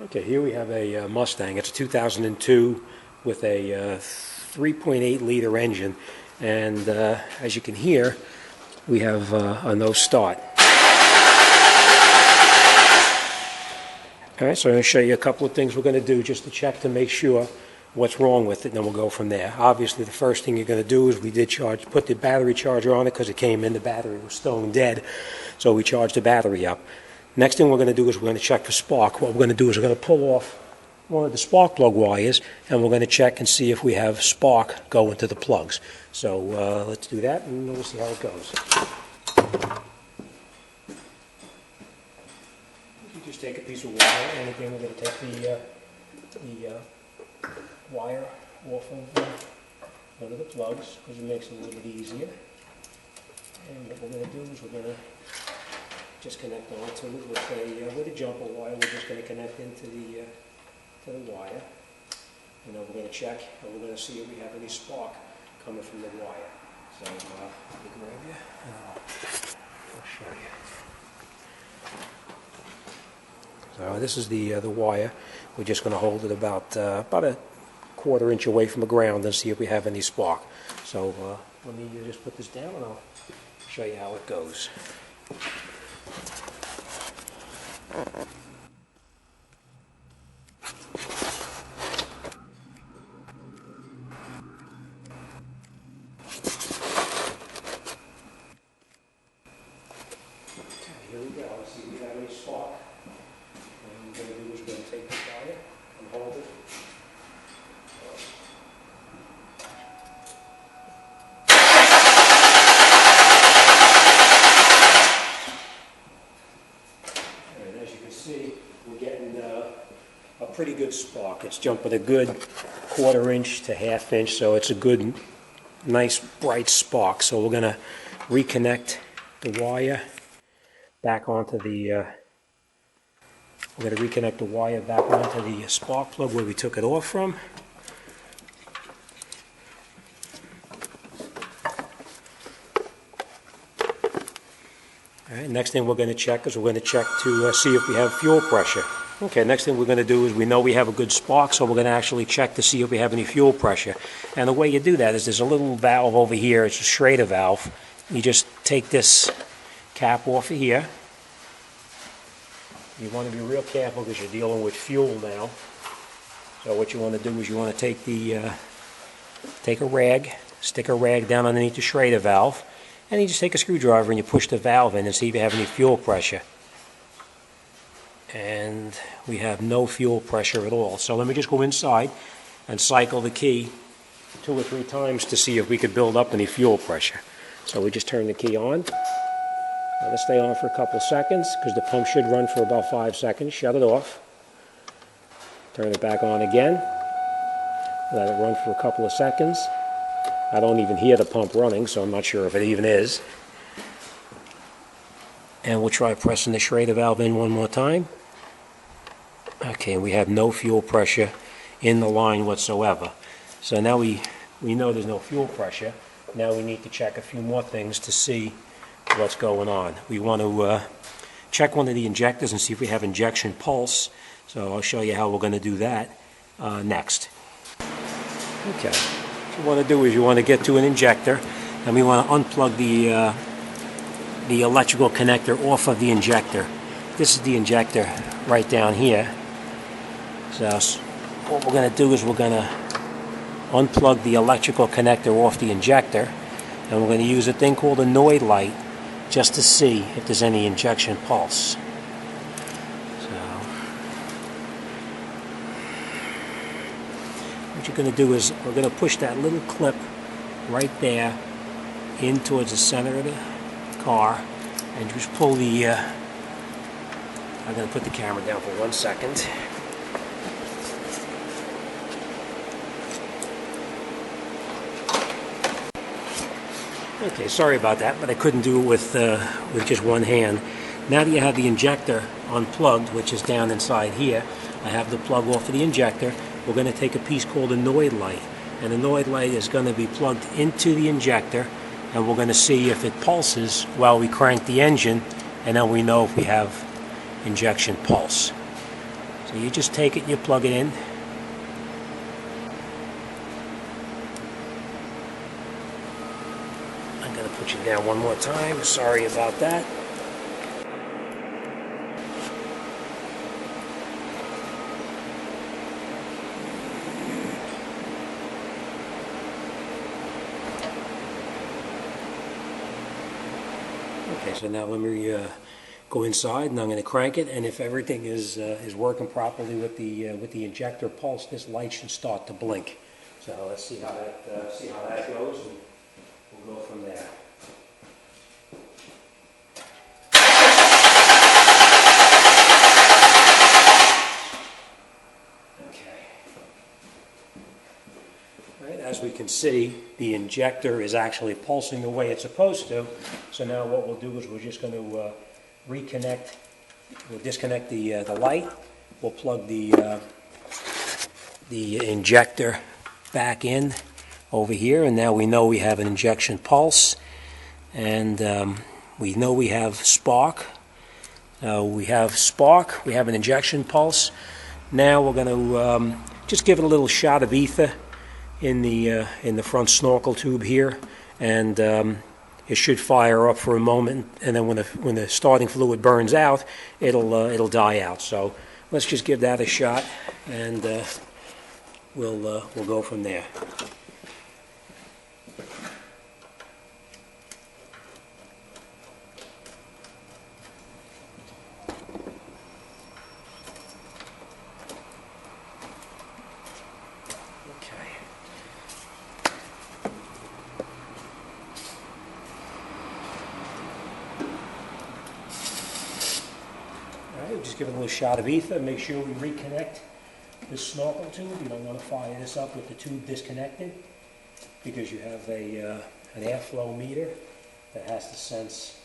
Okay, here we have a Mustang. It's a 2002 with a 3.8 liter engine, and as you can hear, we have a no start. All right, so I'm going to show you a couple of things we're going to do just to check to make sure what's wrong with it, and then we'll go from there. Obviously, the first thing you're going to do is we did put the battery charger on it because it came in, the battery was stone dead, so we charged the battery up. Next thing we're going to do is we're going to check for spark. What we're going to do is we're going to pull off one of the spark plug wires, and we're going to check and see if we have spark go into the plugs. So let's do that, and we'll see how it goes. You just take a piece of wire, and again we're going to take the wire off of one of the plugs because it makes it a little bit easier. And what we're going to do is we're going to just connect onto it with a jumper wire. We're just going to connect into the wire, and then we're going to check, and we're going to see if we have any spark coming from the wire. So let me grab you, and I'll show you. So this is the wire. We're just going to hold it about a quarter-inch away from the ground and see if we have any spark. So let me just put this down, and I'll show you how it goes. Here we go. Let's see if we have any spark. What we're going to do is we're going to take the wire and hold it. And as you can see, we're getting a pretty good spark. It's jumping a good quarter-inch to half-inch, so it's a good, nice, bright spark. So we're going to reconnect the wire back onto the spark plug where we took it off from. All right, next thing we're going to check is we're going to check to see if we have fuel pressure. Okay, next thing we're going to do is we know we have a good spark, so we're going to actually check to see if we have any fuel pressure. And the way you do that is there's a little valve over here. It's a schrader valve. You just take this cap off of here. You want to be real careful because you're dealing with fuel now. So what you want to do is you want to take a rag, stick a rag down underneath the schrader valve, and you just take a screwdriver and you push the valve in and see if you have any fuel pressure. And we have no fuel pressure at all. So let me just go inside and cycle the key 2 or 3 times to see if we could build up any fuel pressure. So we just turn the key on. Let it stay on for a couple seconds because the pump should run for about 5 seconds. Shut it off. Turn it back on again. Let it run for a couple of seconds. I don't even hear the pump running, so I'm not sure if it even is. And we'll try pressing the schrader valve in one more time. Okay, and we have no fuel pressure in the line whatsoever. So now we know there's no fuel pressure. Now we need to check a few more things to see what's going on. We want to check one of the injectors and see if we have injection pulse. So I'll show you how we're going to do that next. Okay, what you want to do is you want to get to an injector, and we want to unplug the electrical connector off of the injector. This is the injector right down here. So what we're going to do is we're going to unplug the electrical connector off the injector, and we're going to use a thing called a Noid light just to see if there's any injection pulse. So what you're going to do is we're going to push that little clip right there in towards the center of the car, and just pull the I'm going to put the camera down for 1 second. Okay, sorry about that, but I couldn't do it with just one hand. Now that you have the injector unplugged, which is down inside here, I have the plug off of the injector. We're going to take a piece called a Noid light, and the Noid light is going to be plugged into the injector, and we're going to see if it pulses while we crank the engine, and then we know if we have injection pulse. So you just take it and you plug it in. I'm going to put you down one more time. Sorry about that. Okay, so now let me go inside, and I'm going to crank it. And if everything is working properly with the injector pulse, this light should start to blink. So let's see how that goes, and we'll go from there. As we can see, the injector is actually pulsing the way it's supposed to. So now what we'll do is we're just going to reconnect. We'll disconnect the light. We'll plug the injector back in over here, and now we know we have an injection pulse, and we know we have spark. We have spark. We have an injection pulse. Now we're going to just give it a little shot of ether in the front snorkel tube here, and it should fire up for a moment, and then when the starting fluid burns out, it'll die out. So let's just give that a shot, and we'll go from there. Just give it a little shot of ether. Make sure we reconnect this snorkel tube. You don't want to fire this up with the tube disconnected, because you have an airflow meter that has to sense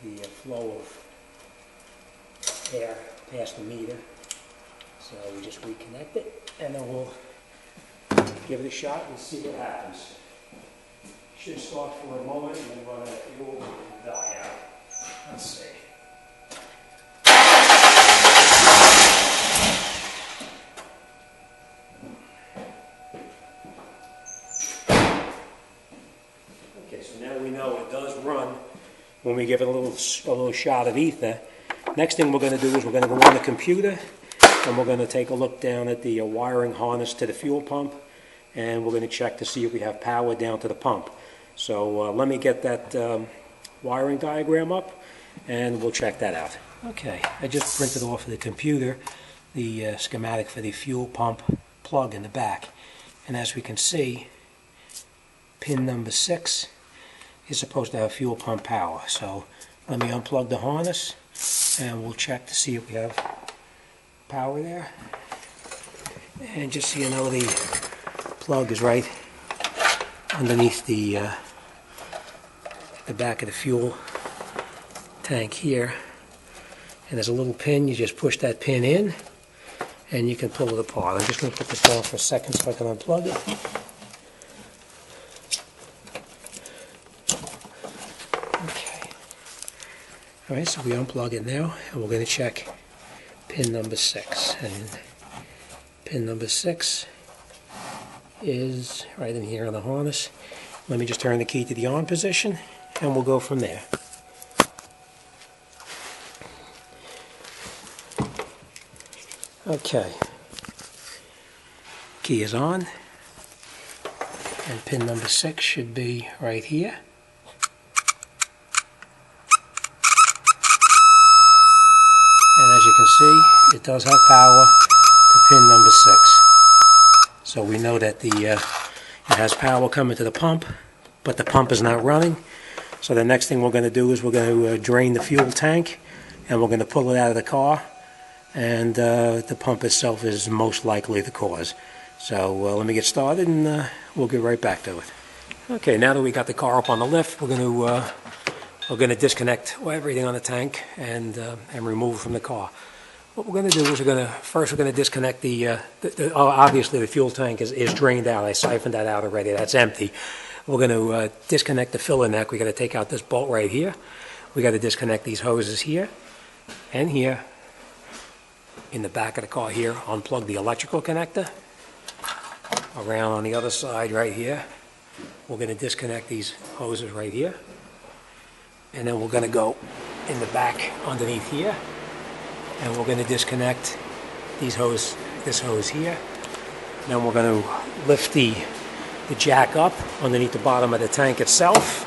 the flow of air past the meter. So we just reconnect it, and then we'll give it a shot and see what happens. Should start for a moment and then run out of fuel and die out. Let's see. Now we know it does run when we give it a little shot of ether. Next thing we're going to do is we're going to go on the computer, and we're going to take a look down at the wiring harness to the fuel pump, and we're going to check to see if we have power down to the pump. So let me get that wiring diagram up, and we'll check that out. Okay, I just printed off of the computer the schematic for the fuel pump plug in the back, and as we can see, pin number 6 is supposed to have fuel pump power. So let me unplug the harness, and we'll check to see if we have power there. And just so you know, the plug is right underneath the back of the fuel tank here, and there's a little pin. You just push that pin in and you can pull it apart. I'm just going to put this down for a second so I can unplug it. Alright, so we unplug it now, and we're going to check pin number 6. And pin number 6 is right in here on the harness. Let me just turn the key to the on position, and we'll go from there. Okay. Key is on, and pin number 6 should be right here. And as you can see, it does have power to pin number 6. So we know that it has power coming to the pump, but the pump is not running. So the next thing we're going to do is we're going to drain the fuel tank, and we're going to pull it out of the car, and the pump itself is most likely the cause. So let me get started, and we'll get right back to it. Okay, now that we got the car up on the lift, we're going to disconnect everything on the tank and remove it from the car. What we're going to do is we're going to disconnect obviously the fuel tank is drained out. I siphoned that out already. That's empty. We're going to disconnect the filler neck. We got to take out this bolt right here. We got to disconnect these hoses here and here in the back of the car here, unplug the electrical connector. Around on the other side right here, we're going to disconnect these hoses right here. And then we're going to go in the back underneath here, and we're going to disconnect this hose here. Then we're going to lift the jack up underneath the bottom of the tank itself.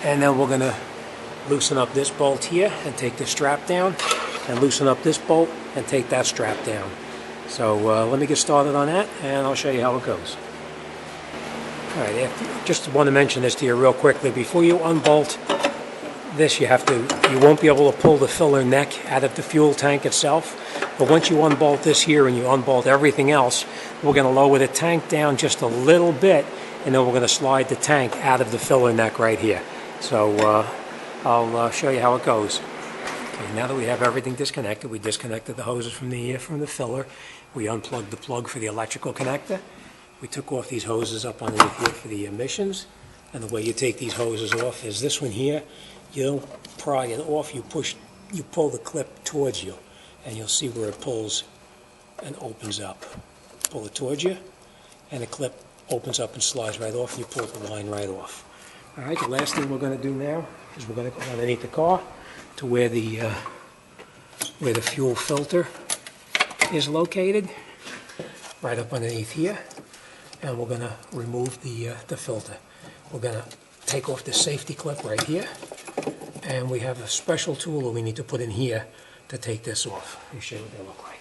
And then we're going to loosen up this bolt here and take the strap down, and loosen up this bolt and take that strap down. So let me get started on that, and I'll show you how it goes. All right, just want to mention this to you real quickly. Before you unbolt this, you won't be able to pull the filler neck out of the fuel tank itself. But once you unbolt this here and you unbolt everything else, we're going to lower the tank down just a little bit, and then we're going to slide the tank out of the filler neck right here. So I'll show you how it goes. Okay, now that we have everything disconnected, we disconnected the hoses from the filler. We unplugged the plug for the electrical connector. We took off these hoses up underneath here for the emissions. And the way you take these hoses off is this one here. You don't pry it off, you pull the clip towards you, and you'll see where it pulls and opens up. Pull it towards you, and the clip opens up and slides right off, and you pull the line right off. All right, the last thing we're going to do now is we're going to go underneath the car to where the fuel filter is located, right up underneath here, and we're going to remove the filter. We're going to take off the safety clip right here, and we have a special tool that we need to put in here to take this off. Let me show you what they look like.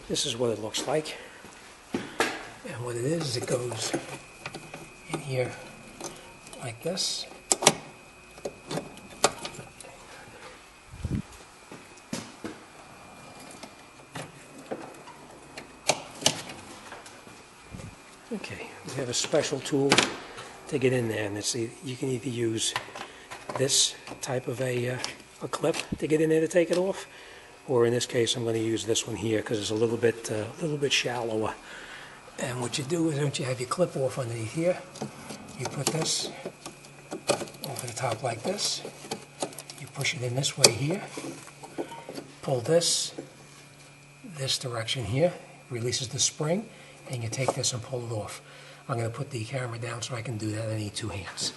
This is what it looks like, and what it is it goes in here like this. Okay, we have a special tool to get in there, and you can either use this type of a clip to get in there to take it off, or in this case I'm going to use this one here because it's a little bit shallower. And what you do is, once you have your clip off underneath here, you put this over the top like this. You push it in this way here, pull this direction here, releases the spring, and you take this and pull it off. I'm going to put the camera down so I can do that. I need two hands.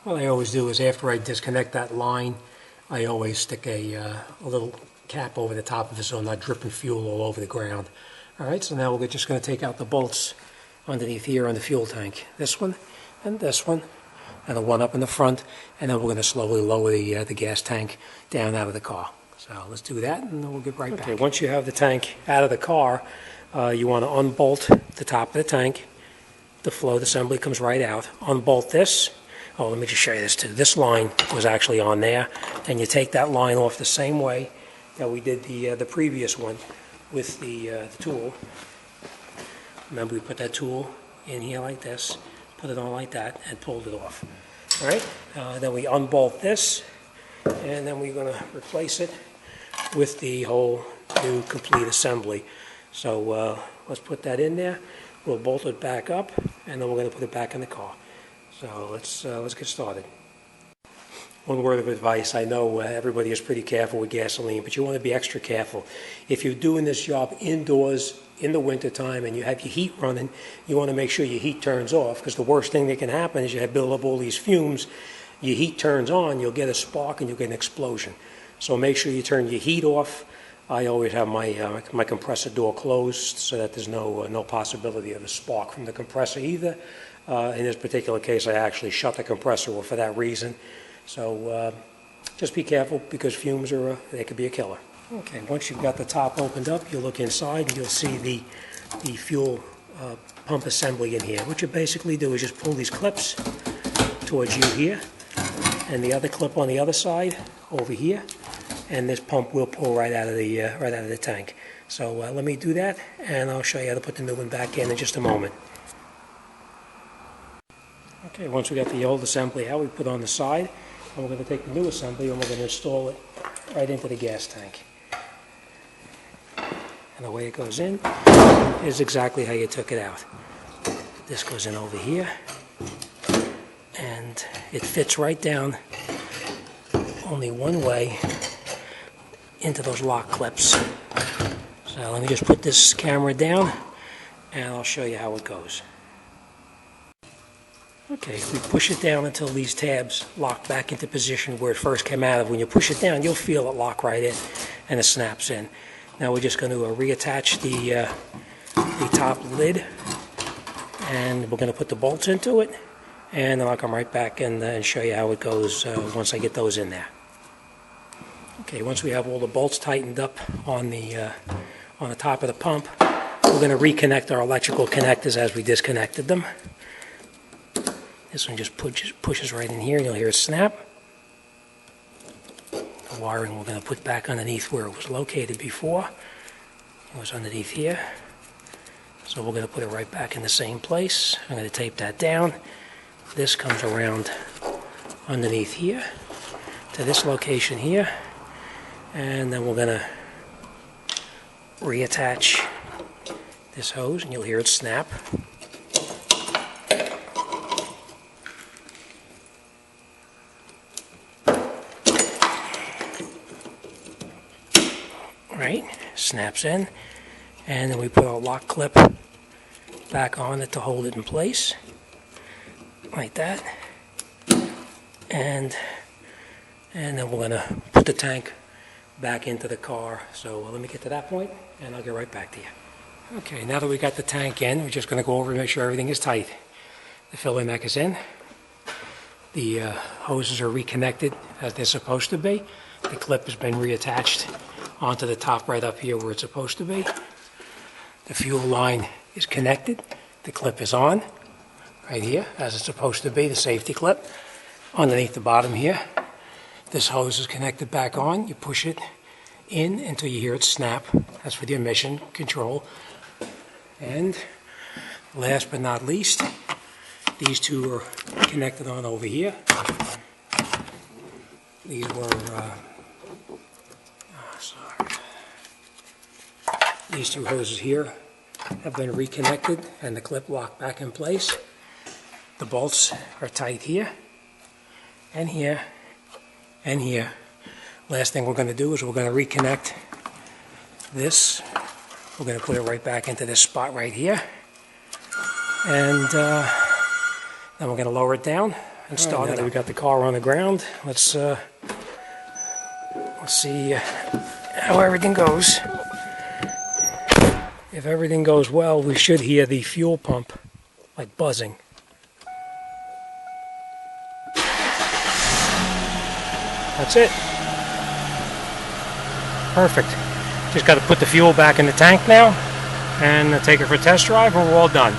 What I always do is, after I disconnect that line, I always stick a little cap over the top of it so I'm not dripping fuel all over the ground. Alright, so now we're just going to take out the bolts underneath here on the fuel tank. This one, and the one up in the front, and then we're going to slowly lower the gas tank down out of the car. So let's do that, and then we'll get right back. Okay, once you have the tank out of the car, you want to unbolt the top of the tank. The float assembly comes right out. Unbolt this. Oh, let me just show you this too. This line was actually on there, and you take that line off the same way that we did the previous one with the tool. Remember, we put that tool in here like this, put it on like that, and pulled it off. All right. Then we unbolt this, and then we're going to replace it with the whole new complete assembly. So let's put that in there. We'll bolt it back up, and then we're going to put it back in the car. So let's get started. One word of advice: I know everybody is pretty careful with gasoline, but you want to be extra careful. If you're doing this job indoors in the wintertime and you have your heat running, you want to make sure your heat turns off, because the worst thing that can happen is you have build up all these fumes. Your heat turns on, you'll get a spark and you'll get an explosion. So make sure you turn your heat off. I always have my compressor door closed so that there's no possibility of a spark from the compressor either. In this particular case, I actually shut the compressor off for that reason. So just be careful, because fumes they could be a killer. Okay, once you've got the top opened up, you'll look inside and you'll see the fuel pump assembly in here. What you basically do is just pull these clips towards you here, and the other clip on the other side over here, and this pump will pull right out of the tank. So let me do that, and I'll show you how to put the new one back in just a moment. Okay, once we got the old assembly out, we put on the side, and we're going to take the new assembly and we're going to install it right into the gas tank. And the way it goes in is exactly how you took it out. This goes in over here, and it fits right down only one way into those lock clips. So let me just put this camera down and I'll show you how it goes. Okay, if we push it down until these tabs lock back into position where it first came out of. When you push it down, you'll feel it lock right in and it snaps in. Now we're just going to reattach the top lid, and we're going to put the bolts into it, and then I'll come right back and show you how it goes once I get those in there. Okay, once we have all the bolts tightened up on the top of the pump, we're going to reconnect our electrical connectors as we disconnected them. This one just pushes right in here, and you'll hear it snap. The wiring we're going to put back underneath where it was located before. It was underneath here. So we're going to put it right back in the same place. I'm going to tape that down. This comes around underneath here to this location here. And then we're going to reattach this hose, and you'll hear it snap. Right, snaps in, and then we put our lock clip back on it to hold it in place, like that, and then we're going to put the tank back into the car. So let me get to that point, and I'll get right back to you. Okay, now that we got the tank in, we're just going to go over and make sure everything is tight. The filler neck is in. The hoses are reconnected as they're supposed to be. The clip has been reattached onto the top right up here where it's supposed to be. The fuel line is connected. The clip is on right here as it's supposed to be, the safety clip. Underneath the bottom here, this hose is connected back on. You push it in until you hear it snap. That's for the emission control. And last but not least, these two are connected on over here. These were these two hoses here have been reconnected and the clip locked back in place. The bolts are tight here and here and here. Last thing we're going to do is we're going to reconnect this. We're going to put it right back into this spot right here, and then we're going to lower it down and start it. Now that we got the car on the ground, let's see how everything goes. If everything goes well, we should hear the fuel pump like buzzing. That's it. Perfect. Just got to put the fuel back in the tank now and take it for a test drive, and we're all done.